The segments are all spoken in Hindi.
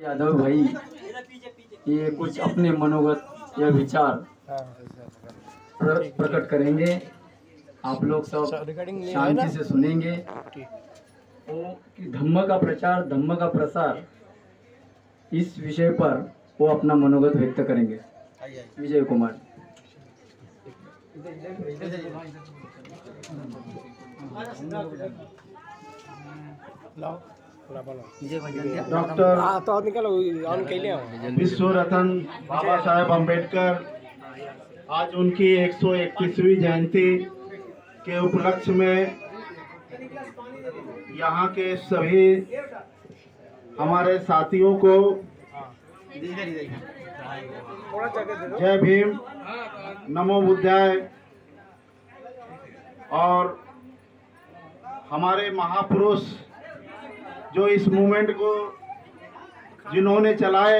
यादव भाई ये कुछ अपने मनोगत या विचार प्रकट करेंगे। आप लोग सब शांति से सुनेंगे। वो कि धम्म का प्रचार, धम्म का प्रसार, इस विषय पर वो अपना मनोगत व्यक्त करेंगे। विजय कुमार। डॉक्टर विश्व रत्न बाबा साहेब अम्बेडकर आज उनकी 131वीं जयंती के उपलक्ष्य में यहाँ के सभी हमारे साथियों को जय भीम, नमो बुद्धाय। और हमारे महापुरुष जो इस मूवमेंट को जिन्होंने चलाए,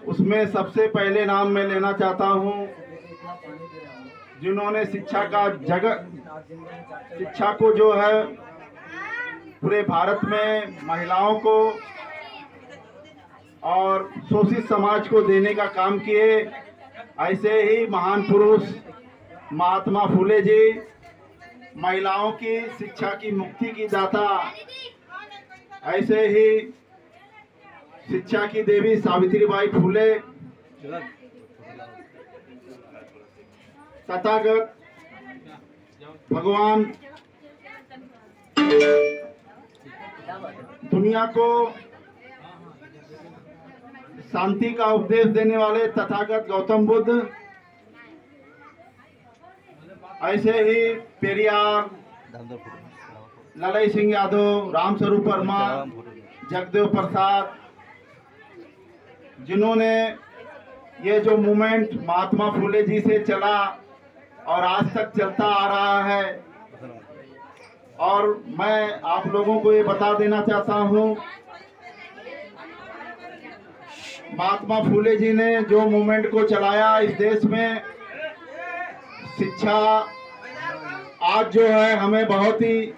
उसमें सबसे पहले नाम मैं लेना चाहता हूँ जिन्होंने शिक्षा को जो है पूरे भारत में महिलाओं को और शोषित समाज को देने का काम किए। ऐसे ही महान पुरुष महात्मा फुले जी महिलाओं की शिक्षा की मुक्ति की दाता, ऐसे ही शिक्षा की देवी सावित्रीबाई फुले तथागत भगवान दुनिया को शांति का उपदेश देने वाले तथागत गौतम बुद्ध, ऐसे ही पेरियार, ललई सिंह यादव, रामस्वरूप वर्मा, जगदेव प्रसाद, जिन्होंने ये जो मूवमेंट महात्मा फुले जी से चला और आज तक चलता आ रहा है। और मैं आप लोगों को ये बता देना चाहता हूँ, महात्मा फुले जी ने जो मूवमेंट को चलाया इस देश में, शिक्षा आज जो है हमें बहुत ही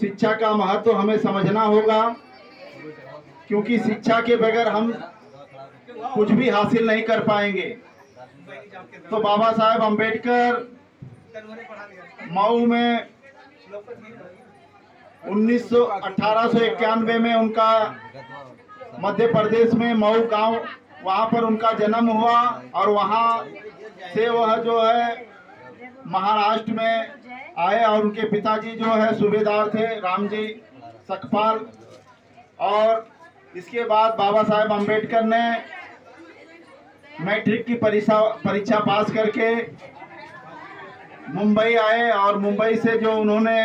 शिक्षा का महत्व हमें समझना होगा, क्योंकि शिक्षा के बगैर हम कुछ भी हासिल नहीं कर पाएंगे। तो बाबा साहेब अम्बेडकर मऊ में 1891 में उनका मध्य प्रदेश में मऊ गांव, वहां पर उनका जन्म हुआ और वहां से वह जो है महाराष्ट्र में आए और उनके पिताजी जो है सूबेदार थे रामजी सकपाल। और इसके बाद बाबा साहेब अम्बेडकर ने मैट्रिक की परीक्षा पास करके मुंबई आए और मुंबई से जो उन्होंने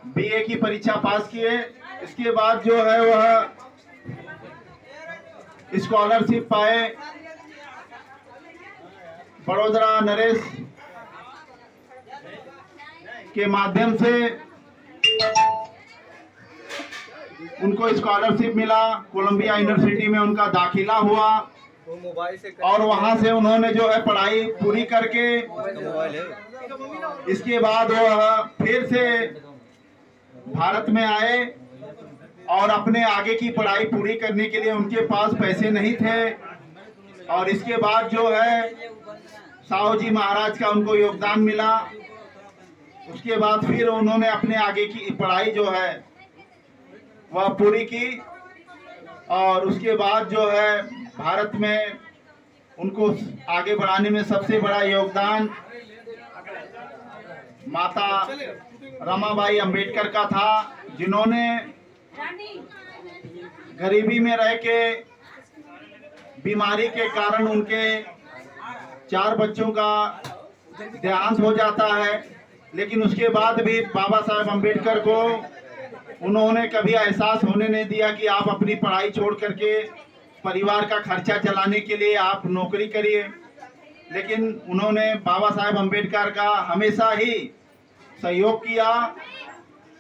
बीए की परीक्षा पास किए। इसके बाद जो है वह स्कॉलरशिप पाए बड़ोदरा नरेश के माध्यम से, उनको स्कॉलरशिप मिला। कोलंबिया यूनिवर्सिटी में उनका दाखिला हुआ और वहां से उन्होंने जो है पढ़ाई पूरी करके इसके बाद वह फिर से भारत में आए और अपने आगे की पढ़ाई पूरी करने के लिए उनके पास पैसे नहीं थे। और इसके बाद जो है साहू जी महाराज का उनको योगदान मिला। उसके बाद फिर उन्होंने अपने आगे की पढ़ाई जो है वह पूरी की और उसके बाद जो है भारत में उनको आगे बढ़ाने में सबसे बड़ा योगदान माता रमाबाई अंबेडकर का था, जिन्होंने गरीबी में रह के बीमारी के कारण उनके 4 बच्चों का देहांत हो जाता है, लेकिन उसके बाद भी बाबा साहेब अम्बेडकर को उन्होंने कभी एहसास होने नहीं दिया कि आप अपनी पढ़ाई छोड़ करके परिवार का खर्चा चलाने के लिए आप नौकरी करिए। लेकिन उन्होंने बाबा साहेब अम्बेडकर का हमेशा ही सहयोग किया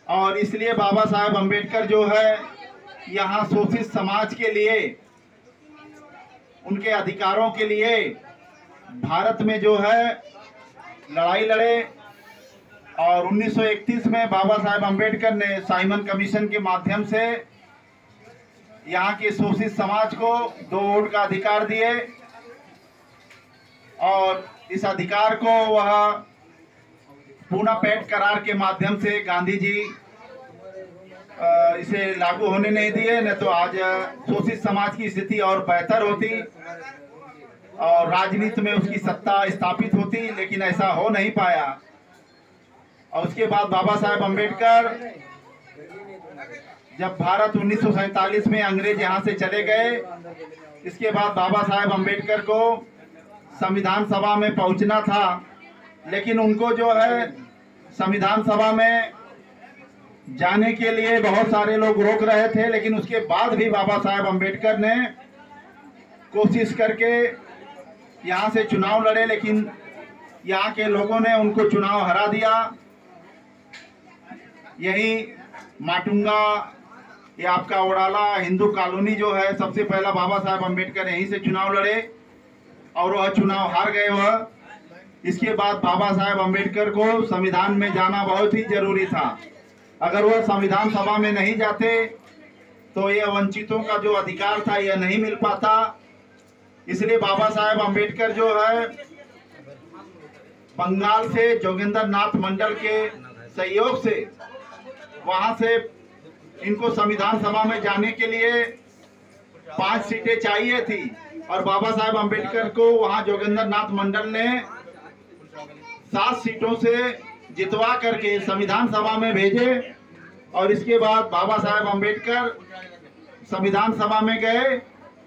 और इसलिए बाबा साहेब अम्बेडकर जो है यहाँ शोषित समाज के लिए, उनके अधिकारों के लिए भारत में जो है लड़ाई लड़े। और 1931 में बाबा साहेब अम्बेडकर ने साइमन कमीशन के माध्यम से यहाँ के शोषित समाज को 2 वोट का अधिकार दिए और इस अधिकार को वह पूना पेट करार के माध्यम से गांधी जी इसे लागू होने नहीं दिए, नहीं तो आज शोषित समाज की स्थिति और बेहतर होती और राजनीति में उसकी सत्ता स्थापित होती, लेकिन ऐसा हो नहीं पाया। और उसके बाद बाबा साहेब अम्बेडकर, जब भारत 1947 में अंग्रेज यहाँ से चले गए, इसके बाद बाबा साहेब अम्बेडकर को संविधान सभा में पहुंचना था, लेकिन उनको जो है संविधान सभा में जाने के लिए बहुत सारे लोग रोक रहे थे, लेकिन उसके बाद भी बाबा साहेब अम्बेडकर ने कोशिश करके यहाँ से चुनाव लड़े, लेकिन यहाँ के लोगों ने उनको चुनाव हरा दिया। यही माटुंगा या आपका ओडाला हिंदू कॉलोनी जो है, सबसे पहला बाबा साहेब अम्बेडकर यहीं से चुनाव लड़े और वह चुनाव हार गए वह। इसके बाद बाबा साहेब अम्बेडकर को संविधान में जाना बहुत ही जरूरी था। अगर वह संविधान सभा में नहीं जाते तो यह वंचितों का जो अधिकार था यह नहीं मिल पाता। इसलिए बाबा साहेब अम्बेडकर जो है बंगाल से जोगिंदर नाथ मंडल के सहयोग से वहां से इनको संविधान सभा में जाने के लिए 5 सीटें चाहिए थी और बाबा साहेब अम्बेडकर को वहां जोगिंदर नाथ मंडल ने 7 सीटों से जितवा करके संविधान सभा में भेजे। और इसके बाद बाबा साहेब अम्बेडकर संविधान सभा में गए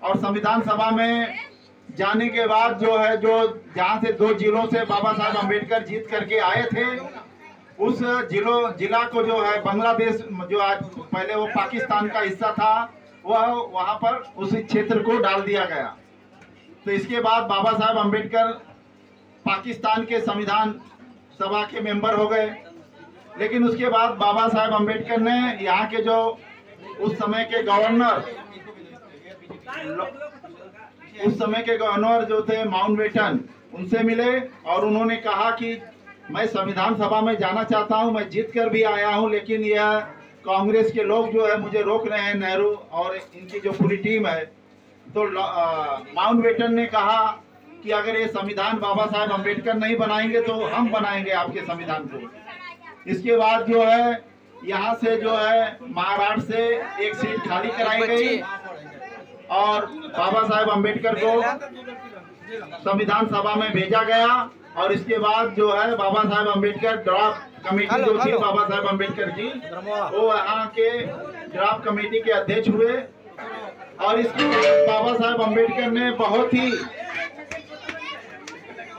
और संविधान सभा में जाने के बाद जो है, जो जहां से 2 जिलों से बाबा साहेब अम्बेडकर जीत करके आए थे, उस जिला को जो है बांग्लादेश, जो आज पहले वो पाकिस्तान का हिस्सा था, वह वहां पर उस क्षेत्र को डाल दिया गया। तो इसके बाद बाबा साहेब अम्बेडकर पाकिस्तान के संविधान सभा के मेंबर हो गए। लेकिन उसके बाद बाबा साहेब अम्बेडकर ने यहाँ के जो उस समय के गवर्नर जो थे माउंटबेटन, उनसे मिले और उन्होंने कहा कि मैं संविधान सभा में जाना चाहता हूं, मैं जीत कर भी आया हूं, लेकिन यह कांग्रेस के लोग जो है मुझे रोक रहे हैं, नेहरू और इनकी जो पूरी टीम है। तो माउंटबेटन ने कहा कि अगर ये संविधान बाबा साहेब अम्बेडकर नहीं बनाएंगे तो हम बनाएंगे आपके संविधान को। इसके बाद जो है यहाँ से जो है महाराष्ट्र से एक सीट खाली कराई गई और बाबा साहेब अम्बेडकर को संविधान सभा में भेजा गया। और इसके बाद जो है बाबा साहेब अम्बेडकर ड्राफ्ट कमेटी जो थी, बाबा साहेब अम्बेडकर जी वो यहाँ के ड्राफ्ट कमेटी के अध्यक्ष हुए। और इसके बाद बाबा साहेब अम्बेडकर ने बहुत ही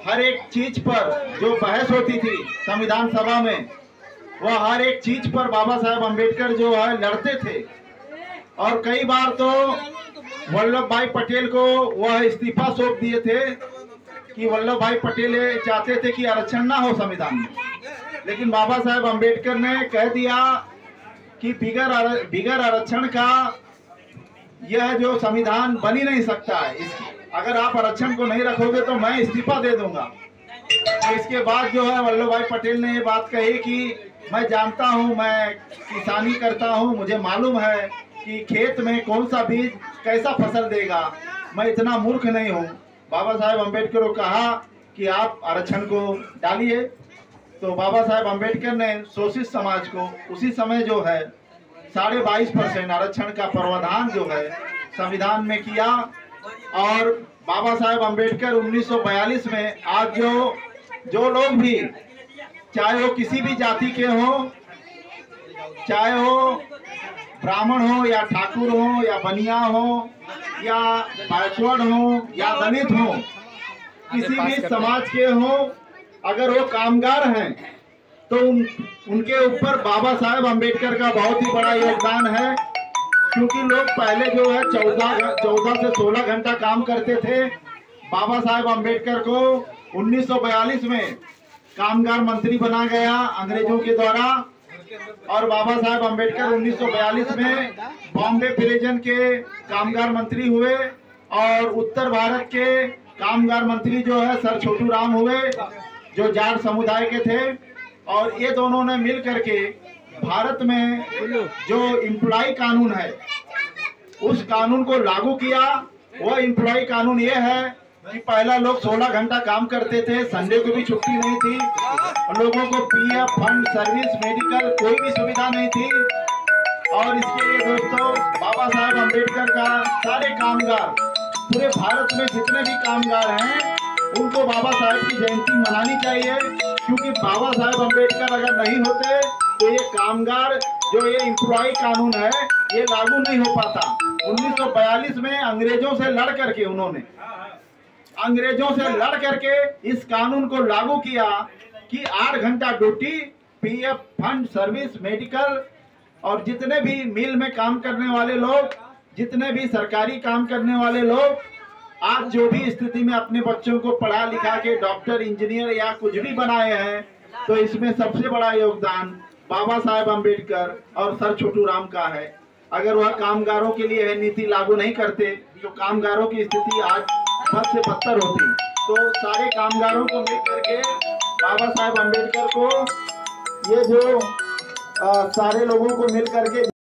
हर एक चीज पर जो बहस होती थी संविधान सभा में, वह हर एक चीज पर बाबा साहेब अम्बेडकर जो है लड़ते थे। और कई बार तो वल्लभ भाई पटेल को वह इस्तीफा सौंप दिए थे कि वल्लभ भाई पटेल चाहते थे कि आरक्षण ना हो संविधान में, लेकिन बाबा साहेब अम्बेडकर ने कह दिया कि बिगर आरक्षण का यह जो संविधान बन ही नहीं सकता है। अगर आप आरक्षण को नहीं रखोगे तो मैं इस्तीफा दे दूंगा। तो इसके बाद जो है वल्लभ भाई पटेल ने ये बात कही कि मैं जानता हूँ, मैं किसानी करता हूँ, मुझे मालूम है कि खेत में कौन सा बीज कैसा फसल देगा, मैं इतना मूर्ख नहीं हूँ। बाबा साहेब अम्बेडकर को कहा कि आप आरक्षण को डालिए। तो बाबा साहेब अम्बेडकर ने शोषित समाज को उसी समय जो है 22.5% आरक्षण का प्रावधान जो है संविधान में किया। और बाबा साहेब अम्बेडकर 1942 में आज जो लोग भी, चाहे वो किसी भी जाति के हो, चाहे वो ब्राह्मण हो या ठाकुर हो या बनिया हो या बैकवर्ड हो या दलित हो, किसी भी समाज के हो, अगर वो कामगार हैं तो उनके ऊपर बाबा साहेब अम्बेडकर का बहुत ही बड़ा योगदान है। क्योंकि लोग पहले जो है 14 से 16 घंटा काम करते थे। बाबा साहेब अम्बेडकर को 1942 में कामगार मंत्री बना गया अंग्रेजों के द्वारा। और बाबा साहेब अम्बेडकर 1942 में बॉम्बे प्रिजन के कामगार मंत्री हुए और उत्तर भारत के कामगार मंत्री जो है सर छोटू राम हुए, जो जाट समुदाय के थे। और ये दोनों ने मिल करके भारत में जो एम्प्लॉय कानून है उस कानून को लागू किया। वह एम्प्लॉय कानून ये है कि पहला लोग 16 घंटा काम करते थे, संडे को भी छुट्टी नहीं थी, लोगों को पीएफ, फंड, सर्विस, मेडिकल कोई भी सुविधा नहीं थी। और इसके लिए दोस्तों बाबा साहब अम्बेडकर का सारे कामगार, पूरे भारत में जितने भी कामगार हैं उनको बाबा साहब की जयंती मनानी चाहिए, क्योंकि बाबा साहब अम्बेडकर अगर नहीं होते तो ये कामगार जो ये एम्प्लॉय कानून है ये लागू नहीं हो पाता। 1942 में अंग्रेजों से लड़ करके इस कानून को लागू किया कि 8 घंटा duty, PF, fund, service, medical, और जितने भी मिल में काम करने वाले लोग, जितने भी सरकारी काम करने वाले लोग आज जो भी स्थिति में अपने बच्चों को पढ़ा लिखा के डॉक्टर, इंजीनियर या कुछ भी बनाए हैं, तो इसमें सबसे बड़ा योगदान बाबा साहेब अम्बेडकर और सर छोटू राम का है। अगर वह कामगारों के लिए है नीति लागू नहीं करते तो कामगारों की स्थिति आज बद से बदतर होती। तो सारे कामगारों को मिल करके बाबा साहेब अम्बेडकर को ये जो सारे लोगों को मिल करके